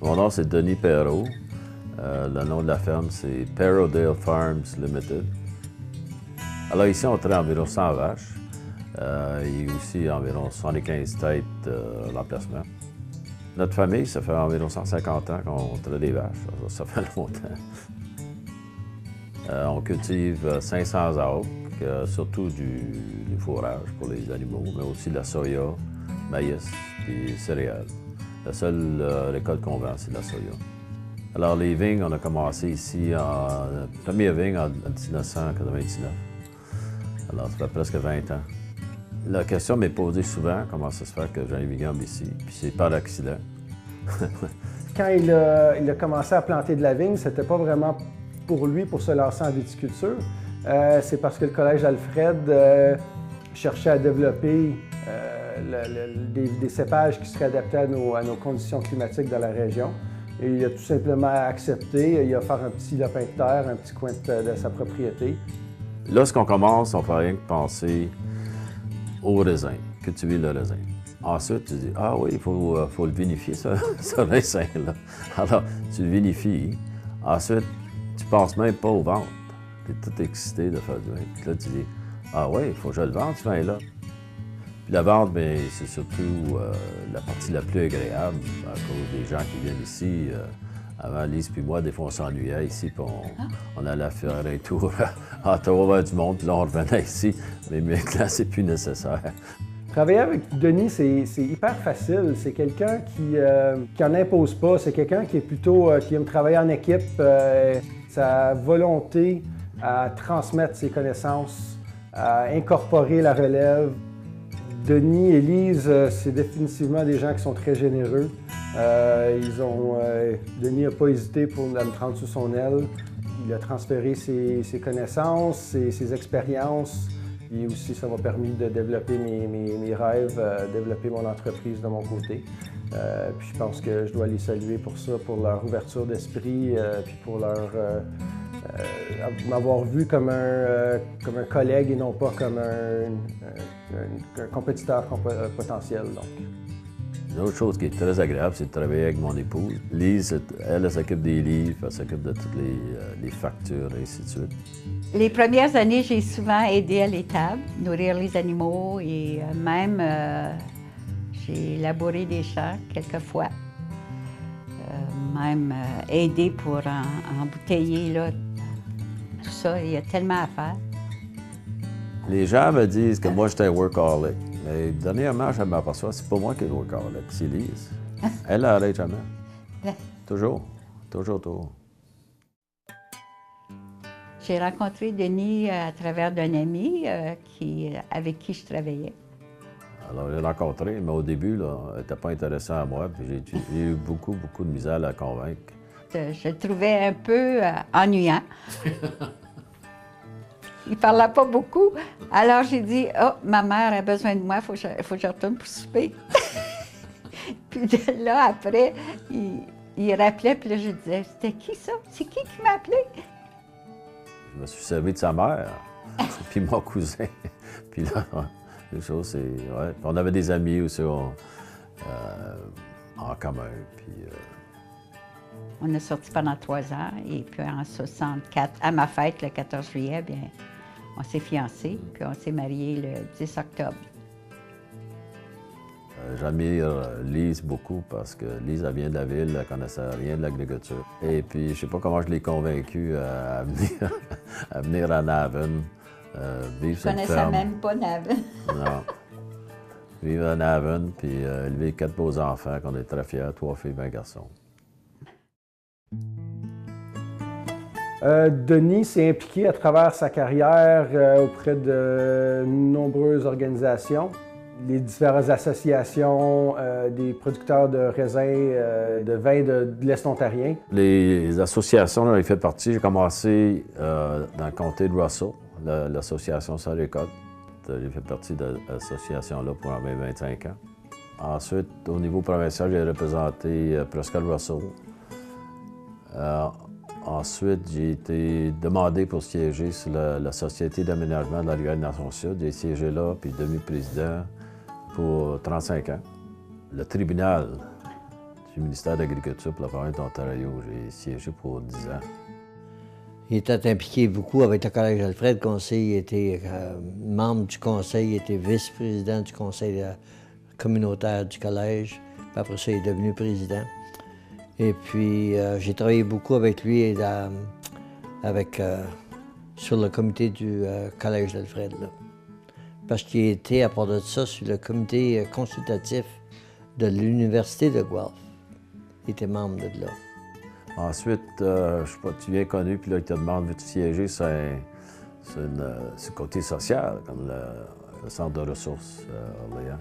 Mon nom, c'est Denis Perrault. Le nom de la ferme, c'est Perraudale Farms Limited. Alors ici, on traite environ 100 vaches. Il y a aussi environ 75 têtes l'emplacement. Notre famille, ça fait environ 150 ans qu'on traite des vaches. Ça fait longtemps. On cultive 500 acres, surtout du fourrage pour les animaux, mais aussi de la soya, maïs et céréales. La seule récolte qu'on vend, c'est la soya. Alors, les vignes, on a commencé ici, la première vigne en 1999. Alors, ça fait presque 20 ans. La question m'est posée souvent, comment ça se fait que j'ai un vignoble ici, puis c'est par accident. Quand il a commencé à planter de la vigne, c'était pas vraiment pour lui, pour se lancer en viticulture. C'est parce que le Collège Alfred cherchait à développer des cépages qui seraient adaptés à nos conditions climatiques dans la région. Et il a tout simplement accepté. Il a offert un petit lopin de terre, un petit coin de sa propriété. Lorsqu'on commence, on ne fait rien que penser au raisin, cultiver le raisin. Ensuite, tu dis, ah oui, il faut le vinifier, ce raisin-là. Alors, tu le vinifies. Ensuite, tu ne penses même pas aux ventes. Tu es tout excité de faire du vin. Puis là, tu dis, ah oui, il faut que je le vende, ce vin-là. Puis la vente, bien, c'est surtout la partie la plus agréable à cause des gens qui viennent ici. Avant, Lise puis moi, des fois, on s'ennuyait ici, puis on allait faire un tour à Ottawa vers du monde, puis là, on revenait ici. Mais maintenant, c'est plus nécessaire. Travailler avec Denis, c'est hyper facile. C'est quelqu'un qui n'en impose pas. C'est quelqu'un qui est plutôt qui aime travailler en équipe. Sa volonté à transmettre ses connaissances, à incorporer la relève. Denis et Lise, c'est définitivement des gens qui sont très généreux. Denis n'a pas hésité à me prendre sous son aile. Il a transféré ses connaissances, ses expériences. Et aussi, ça m'a permis de développer mes rêves, développer mon entreprise de mon côté. Puis je pense que je dois les saluer pour ça, pour leur ouverture d'esprit, puis pour m'avoir vu comme un collègue et non pas comme un compétiteur potentiel. Donc. Une autre chose qui est très agréable, c'est de travailler avec mon épouse. Lise, elle s'occupe des livres, elle s'occupe de toutes les factures, et ainsi de suite. Les premières années, j'ai souvent aidé à l'étable, nourrir les animaux et même j'ai labouré des champs quelquefois. Même aidé pour embouteiller, là. Tout ça, il y a tellement à faire. Les gens me disent que moi, j'étais un workaholic. Mais dernièrement, je m'aperçois, c'est pas moi qui est le workaholic, c'est Lise. Elle n'arrête jamais. Toujours. J'ai rencontré Denis à travers d'un ami avec qui je travaillais. Alors, je l'ai rencontré, mais au début, là, elle n'était pas intéressée à moi, puis j'ai eu beaucoup de misère à la convaincre. Je le trouvais un peu ennuyant. Il ne parlait pas beaucoup. Alors, j'ai dit, « Oh, ma mère a besoin de moi, il faut que je retourne pour souper. » Puis de là, après, il rappelait, puis là, je disais, « C'était qui ça? C'est qui m'a appelé? » Je me suis servi de sa mère, puis mon cousin. Puis là, les choses, c'est... Ouais. On avait des amis aussi en commun, puis... On a sorti pendant 3 ans, et puis en 64, à ma fête, le 14 juillet, bien, on s'est fiancés, puis on s'est mariés le 10 octobre. J'admire Lise beaucoup parce que Lise, elle vient de la ville, elle ne connaissait rien de l'agriculture. Et puis, je ne sais pas comment je l'ai convaincue à venir à Navan, vivre sur une ferme. Je ne connaissais même pas Navan. Non. Vivre à Navan, puis élever 4 beaux enfants, qu'on est très fiers, 3 filles, 20 garçons. Denis s'est impliqué à travers sa carrière auprès de nombreuses organisations. Les différentes associations des producteurs de raisins, de vin de l'Est ontarien. Les associations, là, il fait partie. J'ai commencé dans le comté de Russell, l'association Sans Récolte. J'ai fait partie de l'association-là pour environ 25 ans. Ensuite, au niveau provincial, j'ai représenté Prescott Russell. Ensuite, j'ai été demandé pour siéger sur la Société d'aménagement de la rivière Nation-Sud. J'ai siégé là, puis demi-président pour 35 ans. le tribunal du ministère de l'Agriculture pour la province d'Ontario. J'ai siégé pour 10 ans. Il était impliqué beaucoup avec le Collège Alfred. Il était membre du conseil, il était vice-président du conseil communautaire du collège. Puis après ça, il est devenu président. Et puis, j'ai travaillé beaucoup avec lui sur le comité du Collège d'Alfred. Parce qu'il était, à part de ça, sur le comité consultatif de l'Université de Guelph. Il était membre de là. Ensuite, je sais pas, tu viens connu, puis là, il te demande, veux-tu siéger? C'est le côté social, comme le centre de ressources Orléans.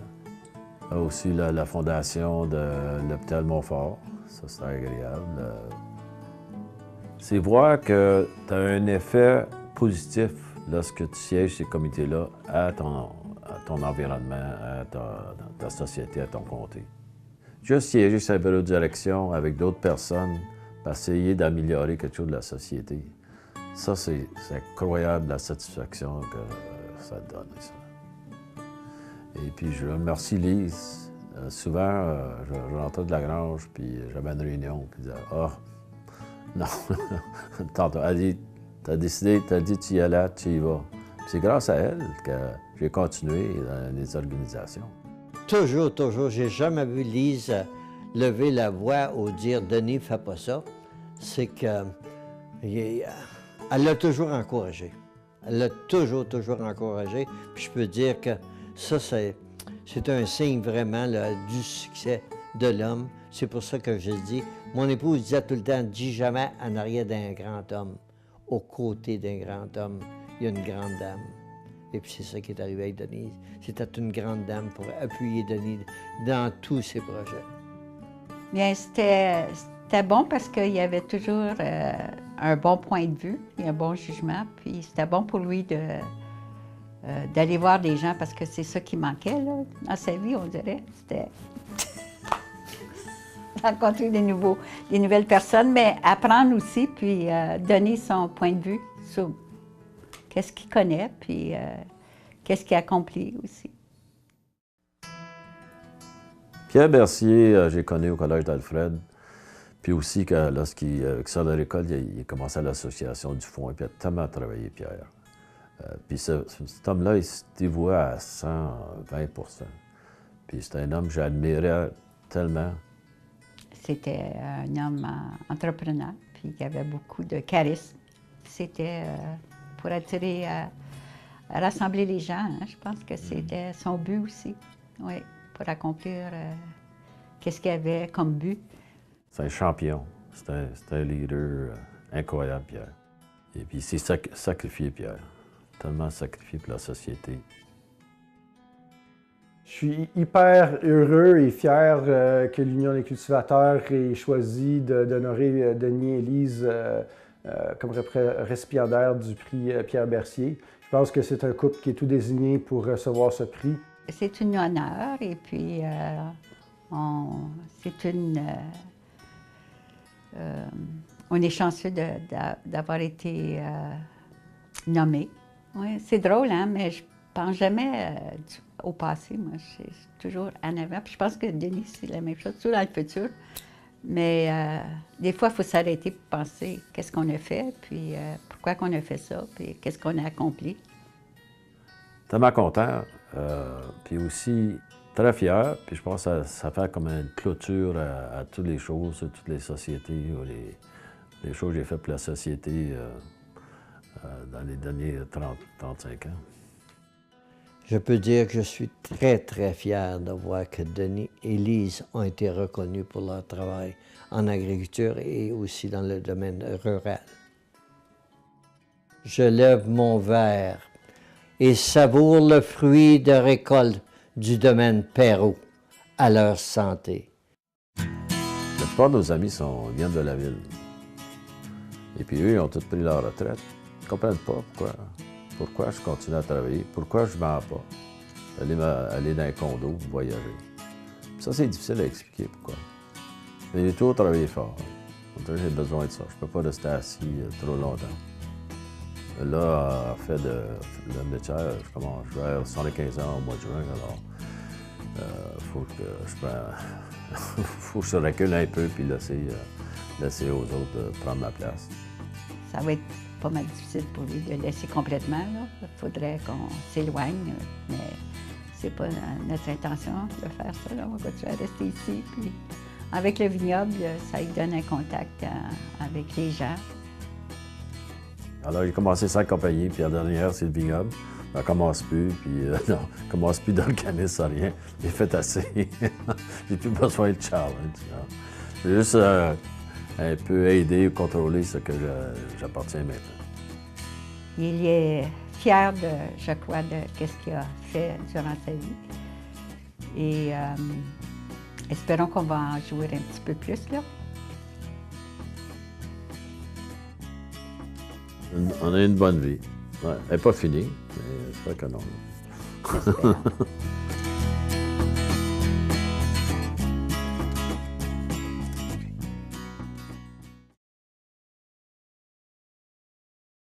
Aussi, la fondation de l'hôpital Montfort. Ça, c'est agréable. C'est voir que tu as un effet positif lorsque tu sièges ces comités-là à ton environnement, à ta société, à ton comté. Juste siéger sur un bureau de direction avec d'autres personnes pour essayer d'améliorer quelque chose de la société. Ça, c'est incroyable la satisfaction que ça donne. Ça. Et puis, je remercie Lise. Souvent, je rentrais de la grange, puis j'avais une réunion, puis je disais « Ah, non, tantôt, elle dit, t'as décidé, t'as dit tu y allais, tu y vas. » C'est grâce à elle que j'ai continué dans les organisations. Toujours, toujours. J'ai jamais vu Lise lever la voix ou dire « Denis, fais pas ça ». C'est que elle l'a toujours encouragé. Elle l'a toujours encouragé. Puis je peux dire que ça, c'est un signe vraiment là, du succès de l'homme. C'est pour ça que je dis, mon épouse disait tout le temps, dis jamais en arrière d'un grand homme. Aux côtés d'un grand homme, il y a une grande dame. Et puis c'est ça qui est arrivé avec Denise. C'était une grande dame pour appuyer Denise dans tous ses projets. Bien, c'était bon parce qu'il y avait toujours un bon point de vue et un bon jugement. Puis c'était bon pour lui d'aller voir des gens parce que c'est ça qui manquait là, dans sa vie, on dirait. C'était rencontrer des nouvelles personnes, mais apprendre aussi, puis donner son point de vue sur qu'est-ce qu'il connaît, puis qu'est-ce qu'il a accompli aussi. Pierre Bercier, j'ai connu au Collège d'Alfred, puis aussi lorsqu'il sort de l'école, il a commencé à l'association du Foin, puis il a tellement travaillé, Pierre. Puis cet homme-là, il se dévouait à 120 %. Puis c'est un homme que j'admirais tellement. C'était un homme entrepreneur, puis qui avait beaucoup de charisme. C'était pour attirer, rassembler les gens. Hein. Je pense que c'était son but aussi, oui, pour accomplir qu'est-ce qu'il avait comme but. C'est un champion. C'est un leader incroyable, Pierre. Et puis il s'est sacrifié, Pierre. Tellement sacrifié pour la société. Je suis hyper heureux et fier que l'Union des cultivateurs ait choisi d'honorer Denis et Lise comme récipiendaire du prix Pierre Bercier. Je pense que c'est un couple qui est tout désigné pour recevoir ce prix. C'est un honneur et puis on est chanceux d'avoir été nommés. Oui, c'est drôle, hein, mais je pense jamais au passé. Moi, je suis toujours en avant. Puis je pense que Denis, c'est la même chose, toujours dans le futur. Mais des fois, il faut s'arrêter pour penser qu'est-ce qu'on a fait, puis pourquoi qu'on a fait ça, puis qu'est-ce qu'on a accompli. Tellement content, puis aussi très fier. Puis je pense que ça fait comme une clôture à toutes les choses, toutes les sociétés, ou les choses que j'ai faites pour la société dans les derniers 30-35 ans. Je peux dire que je suis très, très fier de voir que Denis et Lise ont été reconnus pour leur travail en agriculture et aussi dans le domaine rural. Je lève mon verre et savoure le fruit de récolte du domaine Perrault à leur santé. La plupart de nos amis viennent de la ville. Et puis eux, ils ont tous pris leur retraite. Ils ne comprennent pas pourquoi je continue à travailler, pourquoi je ne vends pas. Aller dans un condo, voyager. Puis ça, c'est difficile à expliquer pourquoi. Mais j'ai toujours travaillé fort. J'ai besoin de ça. Je ne peux pas rester assis trop longtemps. Là, en fait de métier, je vais avoir 75 ans au mois de juin. Alors, faut que faut que je recule un peu puis laisser aux autres de prendre ma place. Ça va être pas mal difficile pour lui de laisser complètement. Il faudrait qu'on s'éloigne, mais c'est pas notre intention de faire ça. Là. On va continuer à rester ici. Puis avec le vignoble, ça lui donne un contact avec les gens. Alors, j'ai commencé 5 compagnies, puis la dernière, c'est le vignoble. Ça commence plus, puis non, commence plus d'organisme, rien. J'ai fait assez. J'ai plus besoin de challenge. J'ai juste un peu aider ou contrôler ce que j'appartiens maintenant. Il est fier, je crois, de ce qu'il a fait durant sa vie. Et espérons qu'on va en jouer un petit peu plus, là. On a une bonne vie. Ouais, elle n'est pas finie, mais j'espère que non. J'espère.